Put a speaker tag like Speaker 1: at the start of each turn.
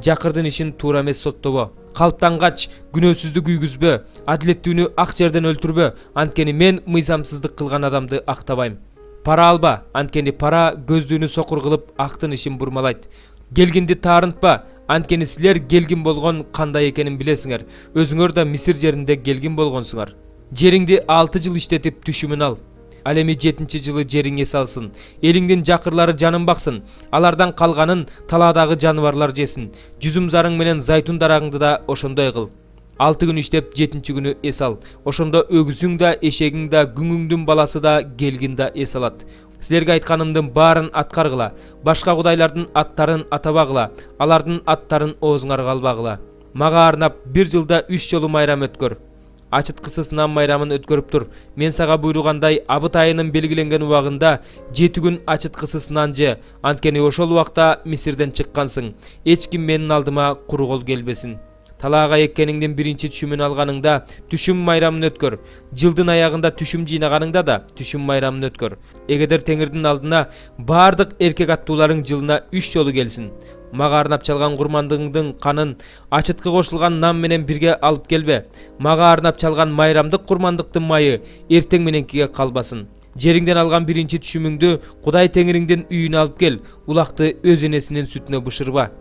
Speaker 1: жакырдын ишин туура эмес соттобо. Калптангач күнөөсүздү күйгүзбө, адилеттүүнү ак жерден өлтүрбө, анткени мен мыйзамсыздык кылган адамды актабайм. Пара алба, анткени пара көздүүнү сокур кылып актын ишин бурмалайт. Келгинди таарынтпа, анткени силер келгин болгон кандай экенин билесиңер. Өзүңөр да Мисир жеринде келгин болгонсуңар. Жериңди 6 жыл иштетип түшүмүн ал. Ал эми 7-чи жылы жериң эс алсын. Элиңдин жакырлары жанын баксын. Алардан калганын талаадагы жаныбарлар жесин. Жүзүм зарың менен зайтун дарагыңды да ошондой кыл. 6 күн иштеп 7-чи күнү эс ал. Ошондо өгүзүң да, эшегиң да, күңүңдүн баласы да, келгин да эс алат. Силерге айтканымдын баарын аткаргыла. Башка кудайлардын аттарын атабагыла. Алардын аттарын оозуңарга албагыла. Мага арнап 1 жылда 3 жолу майрам өткөр. Ачыткысыз нан майрамын өткөрүп тур. Мен сага буйругандай абыт айынын белгиленген убагында 7 күн ачыткысыз нан же. Анткени ошол убакта Мисирден чыккансың. Эч ким менин алдыма куру кол келбесин. Талаага эккениңдин 1-чи түшүмүн алганыңда түшүм майрамын өткөр. Жылдын аягында түшүм жыйнаганыңда да түшүм майрамын өткөр. Эгедер Теңирдин алдына бардык эркек аттууларың жылына 3 жолу келсин. Мага арнап чалган курмандыгыңдын канын ачыткы кошулган нан менен бирге алып келбе. Мага арнап чалган майрамдык курмандыктын майы эртең мененкиге калбасын. Жериңден алган 1-чи түшүмүңдү Кудай Теңириңдин үйүнө алып кел. Улакты өз энесинин сүтүнө бышырба.